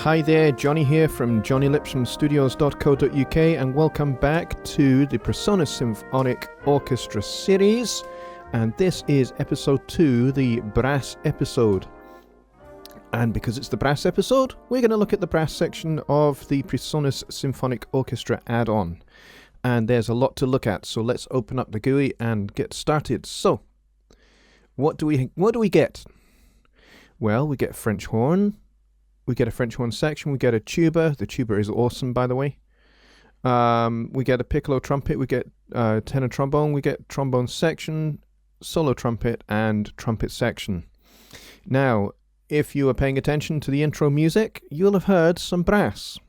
Hi there, Jonny here from JonnyLipshamStudios.co.uk, and welcome back to the PreSonus Symphonic Orchestra series, and this is episode 2, the brass episode. And because it's the brass episode, we're going to look at the brass section of the PreSonus Symphonic Orchestra add-on. And there's a lot to look at, so let's open up the GUI and get started. So, what do we get? Well, we get French horn. We get a French horn section, we get a tuba. The tuba is awesome, by the way. We get a Piccolo Trumpet, we get tenor trombone, we get Trombone Section, solo trumpet, and Trumpet Section. Now, if you are paying attention to the intro music, you'll have heard some brass.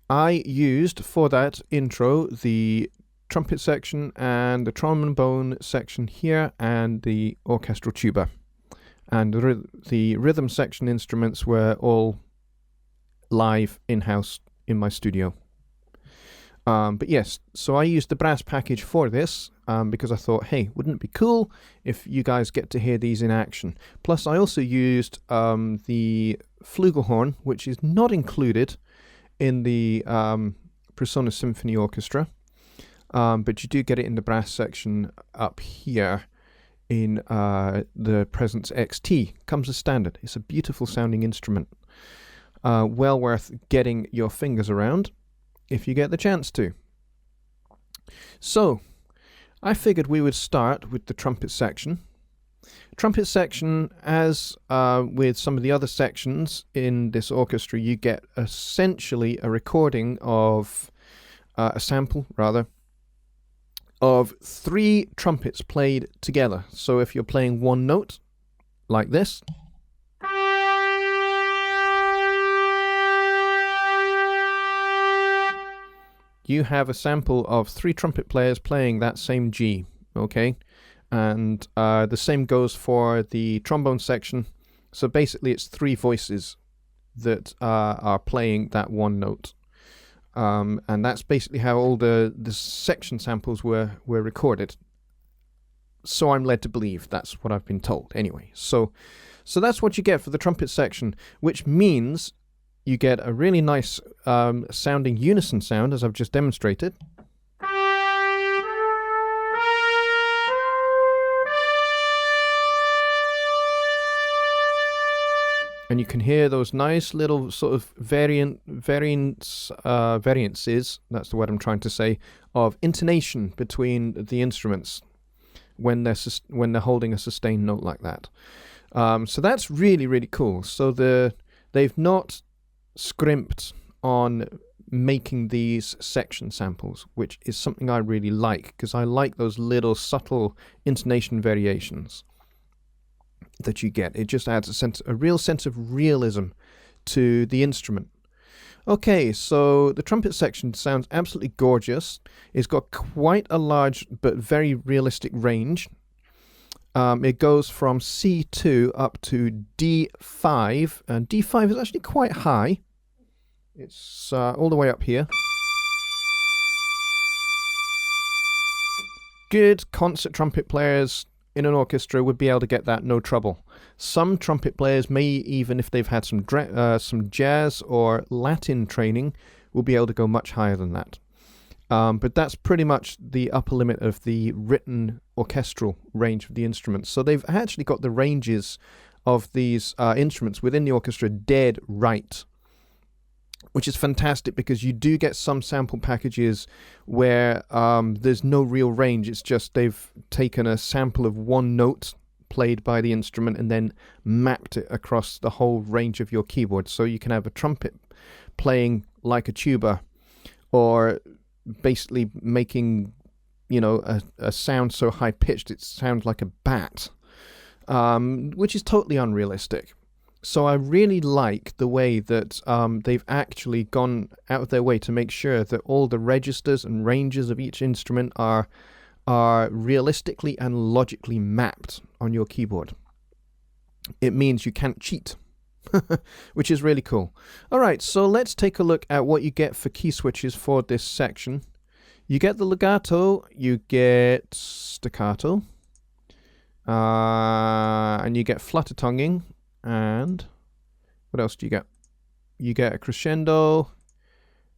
I used, for that intro, the Trumpet Section and the Trombone Section here, and the orchestral tuba. And the rhythm section instruments were all live in-house in my studio. But yes, so I used the brass package for this because I thought, hey, wouldn't it be cool if you guys get to hear these in action? Plus, I also used the flugelhorn, which is not included in the PreSonus Symphony Orchestra, but you do get it in the brass section up here. In the Presence XT. Comes as standard. It's a beautiful sounding instrument. Well worth getting your fingers around if you get the chance to. So, I figured we would start with the trumpet section. Trumpet section, as with some of the other sections in this orchestra, you get essentially a recording of a sample, rather, of 3 trumpets played together. So if you're playing one note, like this, you have a sample of 3 trumpet players playing that same G, okay? And the same goes for the trombone section. So basically it's 3 voices that are playing that one note. And that's basically how all the section samples were recorded. So I'm led to believe that's what I've been told. Anyway, so that's what you get for the trumpet section, which means you get a really nice sounding unison sound, as I've just demonstrated. And you can hear those nice little sort of variances, that's the word I'm trying to say, of intonation between the instruments when they're holding a sustained note like that. So that's really, really cool. So they've not scrimped on making these section samples, which is something I really like, because I like those little subtle intonation variations that you get. It just adds a real sense of realism to the instrument. Okay, so the trumpet section sounds absolutely gorgeous. It's got quite a large but very realistic range. It goes from C2 up to D5, and D5 is actually quite high. It's all the way up here. Good concert trumpet players in an orchestra would be able to get that no trouble. Some trumpet players may, even if they've had some jazz or Latin training, will be able to go much higher than that. But that's pretty much the upper limit of the written orchestral range of the instruments. So they've actually got the ranges of these instruments within the orchestra dead right, which is fantastic, because you do get some sample packages where there's no real range. It's just they've taken a sample of one note played by the instrument and then mapped it across the whole range of your keyboard. So you can have a trumpet playing like a tuba, or basically making, a sound so high-pitched it sounds like a bat, which is totally unrealistic. So I really like the way that they've actually gone out of their way to make sure that all the registers and ranges of each instrument are realistically and logically mapped on your keyboard. It means you can't cheat, which is really cool. All right, so let's take a look at what you get for key switches for this section. You get the legato, you get staccato, and you get flutter tonguing, and What else do you get? You get a crescendo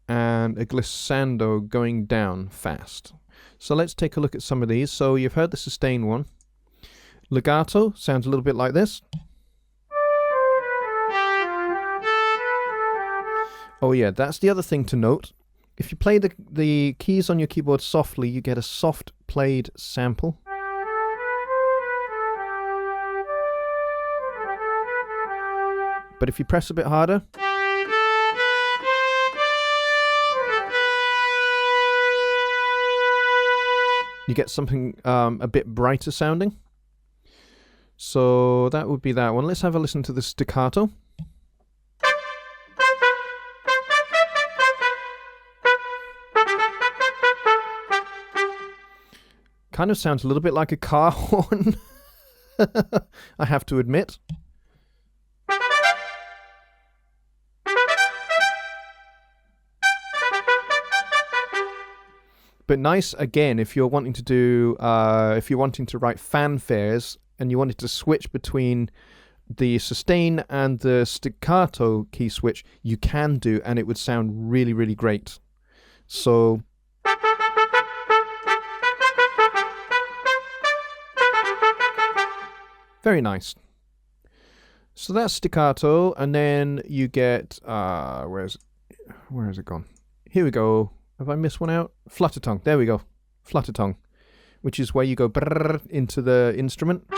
and a glissando going down fast. So let's take a look at some of these. So you've heard the sustain one. Legato sounds a little bit like this. Oh yeah, that's the other thing to note. If you play the keys on your keyboard softly, you get a soft played sample. But if you press a bit harder, you get something a bit brighter sounding. So that would be that one. Let's have a listen to the staccato. Kind of sounds a little bit like a car horn, I have to admit. But nice, again, if you're wanting to do, if you're wanting to write fanfares and you wanted to switch between the sustain and the staccato key switch, you can do, and it would sound really, really great. So very nice. So that's staccato, and then you get where has it gone? Here we go. Have I missed one out? Flutter tongue. There we go. Flutter tongue, which is where you go brrr into the instrument.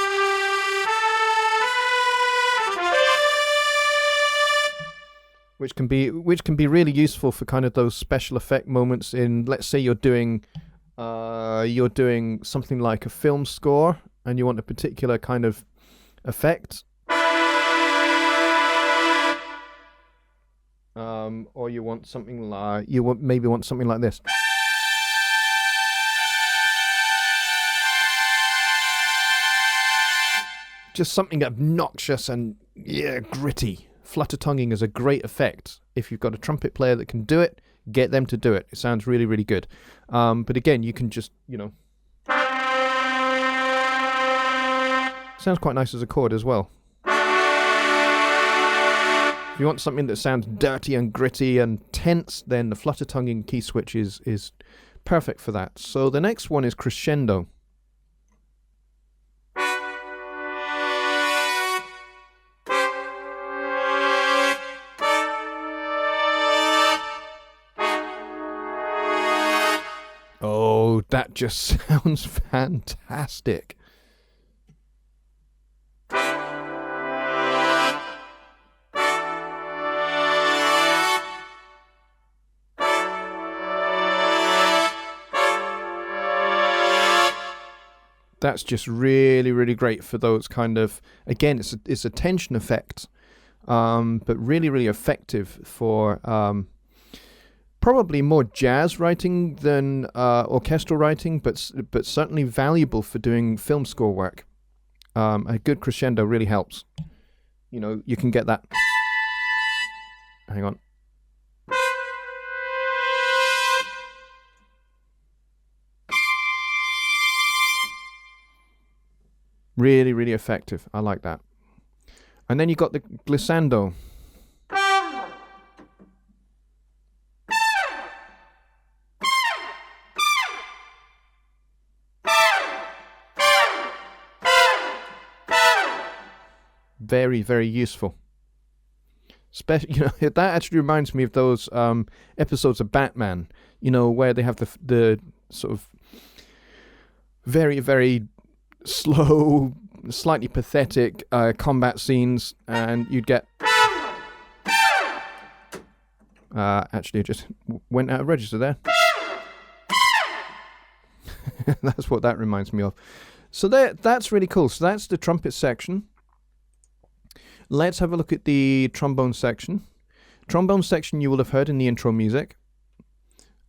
Which can be really useful for kind of those special effect moments in, let's say you're doing something like a film score and you want a particular kind of effect. Or you want something like maybe want something like this. Just something obnoxious and gritty. Flutter tonguing is a great effect. If you've got a trumpet player that can do it, get them to do it. It sounds really, really good. But again, you can just, sounds quite nice as a chord as well. If you want something that sounds dirty and gritty and tense, then the flutter tonguing key switch is perfect for that. So the next one is crescendo. Oh, that just sounds fantastic. That's just really, really great for those kind of, again, it's a tension effect, but really, really effective for probably more jazz writing than orchestral writing, but certainly valuable for doing film score work. A good crescendo really helps. You can get that. Hang on. Really, really effective. I like that. And then you got the glissando. Very, very useful. That actually reminds me of those episodes of Batman, where they have the sort of very, very slow, slightly pathetic combat scenes, and you'd get actually it just went out of register there. That's what that reminds me of. So that's really cool. So that's the trumpet section. Let's have a look at the trombone section. Trombone section you will have heard in the intro music.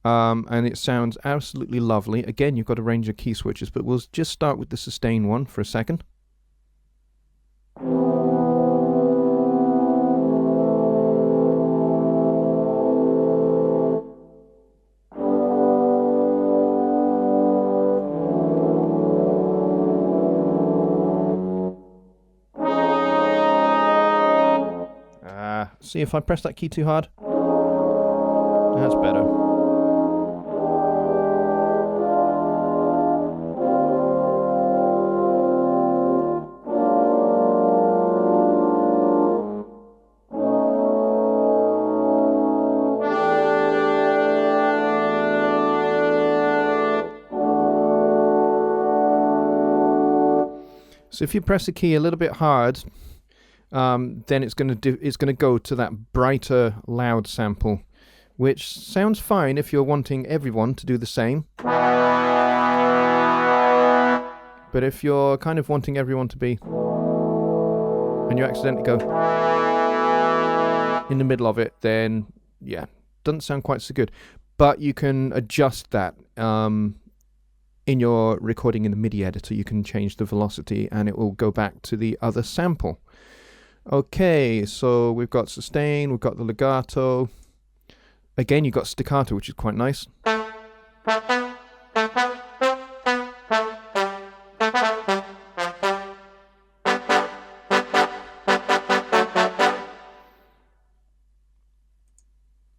And it sounds absolutely lovely. Again, you've got a range of key switches, but we'll just start with the sustain one for a second. See if I press that key too hard. That's better. So if you press the key a little bit hard, then it's going to go to that brighter, loud sample, which sounds fine if you're wanting everyone to do the same. But if you're kind of wanting everyone to be, and you accidentally go in the middle of it, then yeah, doesn't sound quite so good. But you can adjust that. In your recording in the MIDI editor, you can change the velocity and it will go back to the other sample. Okay, so we've got sustain, we've got the legato. Again, you've got staccato, which is quite nice.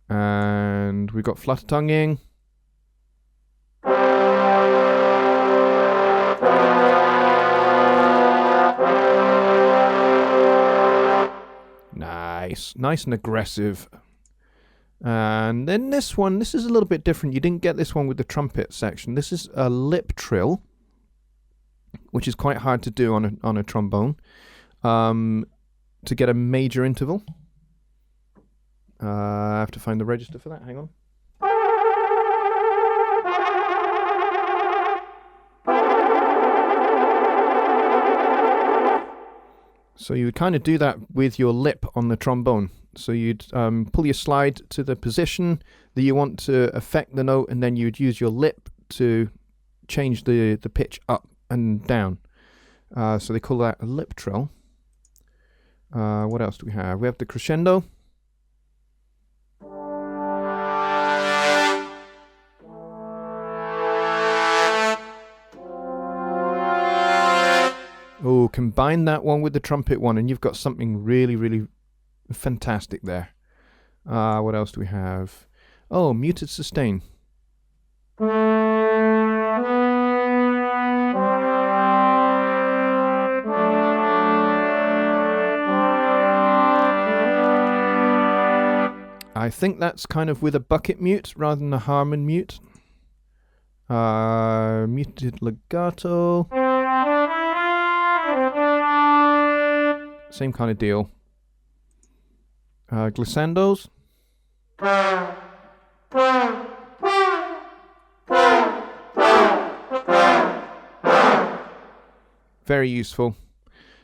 And we've got flutter tonguing. Nice and aggressive. And then this is a little bit different. You didn't get this one with the trumpet section. This is a lip trill, which is quite hard to do on a trombone, to get a major interval. I have to find the register for that. Hang on. So you would kind of do that with your lip on the trombone. So you'd pull your slide to the position that you want to affect the note, and then you'd use your lip to change the pitch up and down. So they call that a lip trill. What else do we have? We have the crescendo. Oh, combine that one with the trumpet one and you've got something really, really fantastic there. What else do we have? Oh, muted sustain. I think that's kind of with a bucket mute rather than a Harmon mute. Muted legato. Same kind of deal. Glissandos. Very useful.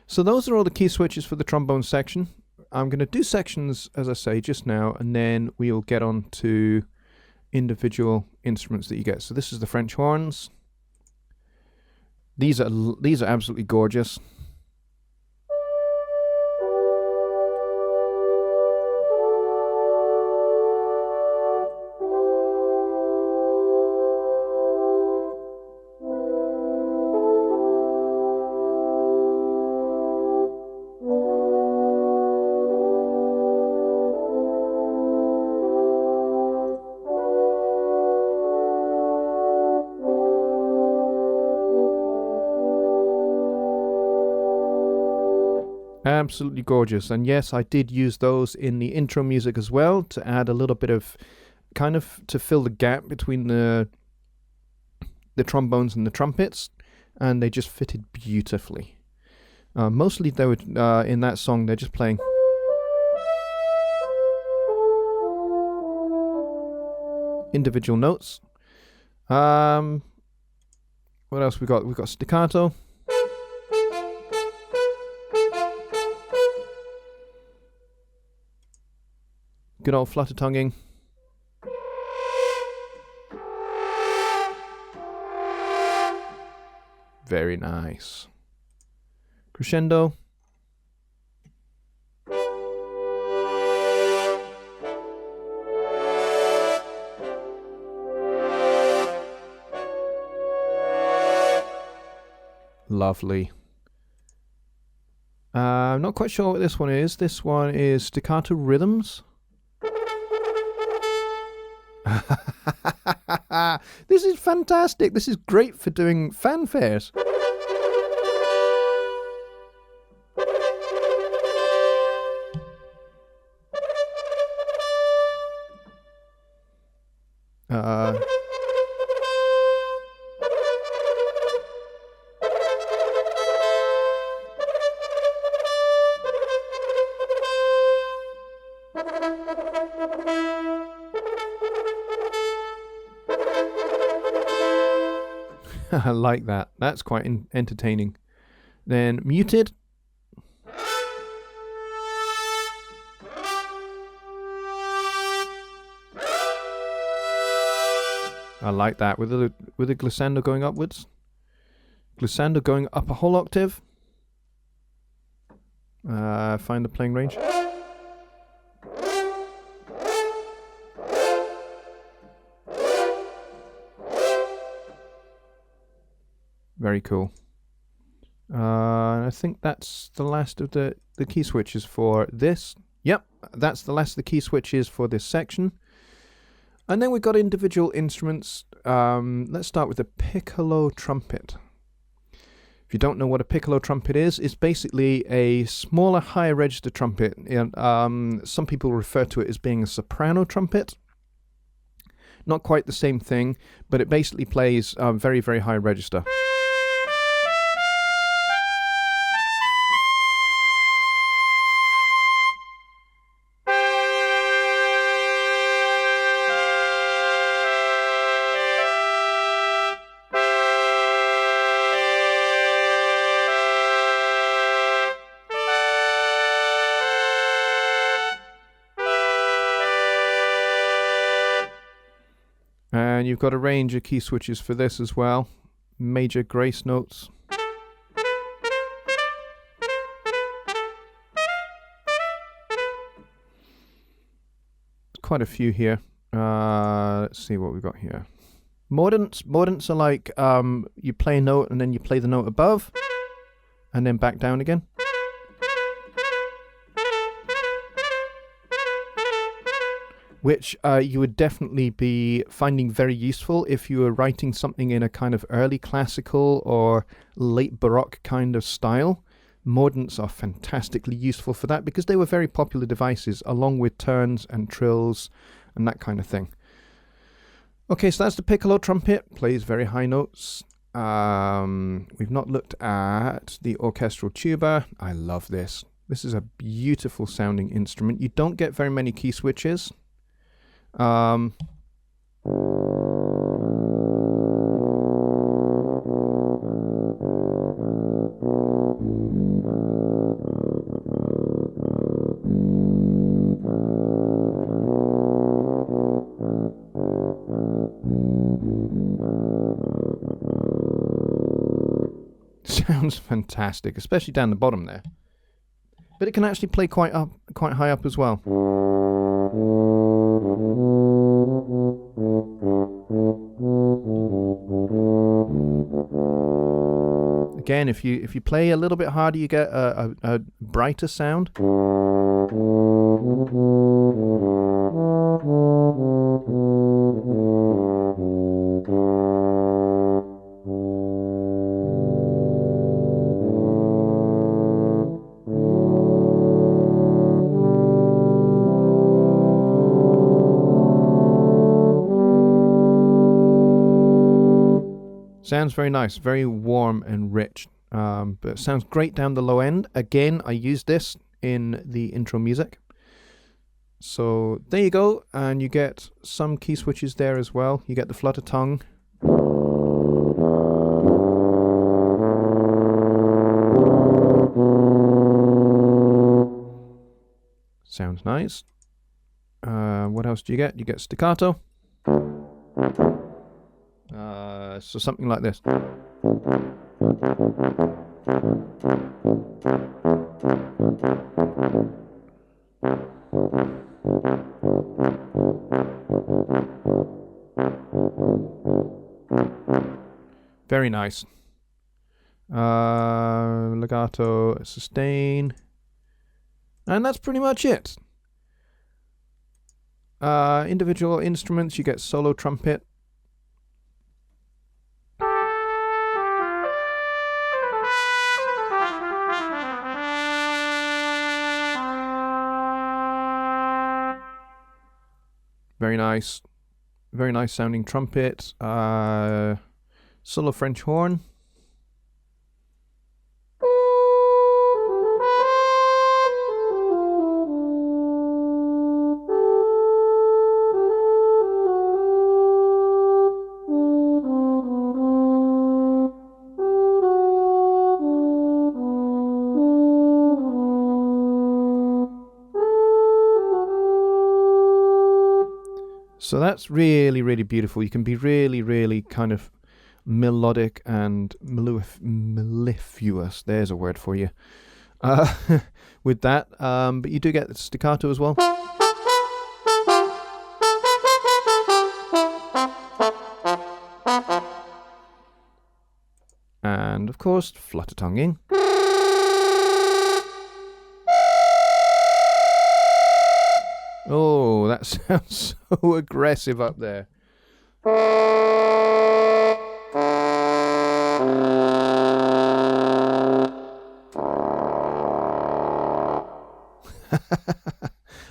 So those are all the key switches for the trombone section. I'm going to do sections, as I say, just now, and then we'll get on to individual instruments that you get. So this is the French horns. These are absolutely gorgeous. Absolutely gorgeous. And yes, I did use those in the intro music as well to add a little bit of kind of to fill the gap between the trombones and the trumpets, and they just fitted beautifully. Mostly they would in that song they're just playing individual notes. What else we got? We've got staccato. Good old flutter tonguing. Very nice. Crescendo. Lovely. I'm not quite sure what this one is. This one is Staccato Rhythms. This is fantastic. This is great for doing fanfares. I like that. That's quite entertaining. Then muted. I like that with the glissando going upwards. Glissando going up a whole octave. Find the playing range. Very cool. I think that's the last of the key switches for this. Yep, that's the last of the key switches for this section. And then we've got individual instruments. Let's start with the Piccolo Trumpet. If you don't know what a Piccolo Trumpet is, it's basically a smaller, higher register trumpet. Some people refer to it as being a soprano trumpet. Not quite the same thing, but it basically plays very, very high register. And you've got a range of key switches for this as well. Major grace notes. Quite a few here. Let's see what we've got here. Mordents. Mordents are like you play a note and then you play the note above and then back down again. Which you would definitely be finding very useful if you were writing something in a kind of early classical or late Baroque kind of style. Mordents are fantastically useful for that because they were very popular devices along with turns and trills and that kind of thing. Okay, so that's the Piccolo Trumpet, plays very high notes. We've not looked at the orchestral tuba. I love this. This is a beautiful sounding instrument. You don't get very many key switches. Sounds fantastic, especially down the bottom there. But it can actually play quite high up as well. Again, if you play a little bit harder, you get a brighter sound. Sounds very nice, very warm and rich, but it sounds great down the low end. Again, I used this in the intro music. So there you go, and you get some key switches there as well. You get the Flutter Tongue. Sounds nice. What else do you get? You get staccato. So something like this. Very nice. legato, sustain. And that's pretty much it. Individual instruments, you get solo trumpet. Very nice. Very nice sounding trumpet. Solo French horn. So that's really, really beautiful. You can be really, really kind of melodic and mellifluous. There's a word for you. With that. But you do get the staccato as well. And of course, flutter tonguing. Oh, that sounds so aggressive up there.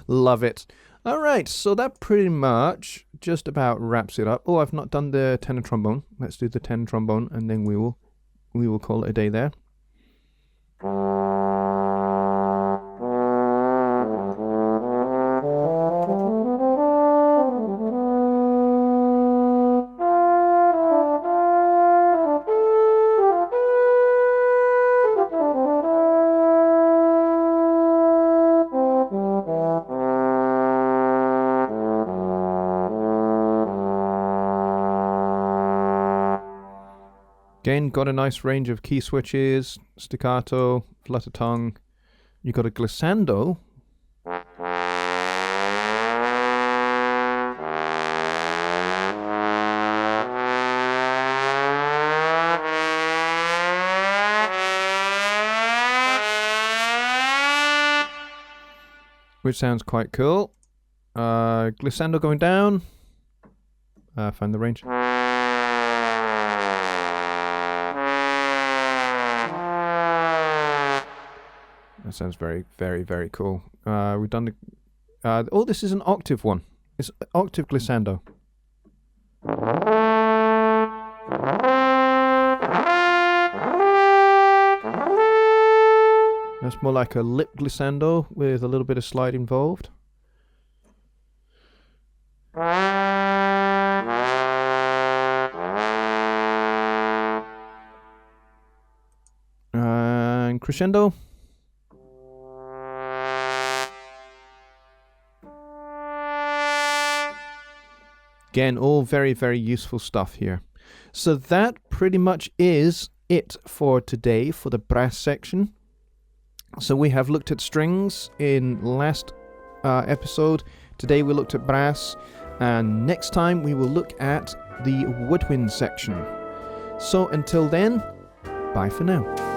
Love it. All right, so that pretty much just about wraps it up. Oh, I've not done the tenor trombone. Let's do the tenor trombone, and then we will call it a day there. Again, got a nice range of key switches, staccato, flutter tongue. You got a glissando. Which sounds quite cool. Glissando going down. Find the range. That sounds very, very, very cool. We've done the... oh, this is an octave one. It's octave glissando. That's more like a lip glissando with a little bit of slide involved. And crescendo. Again, all very, very useful stuff here. So that pretty much is it for today for the brass section. So we have looked at strings in last episode. Today we looked at brass. And next time we will look at the woodwind section. So until then, bye for now.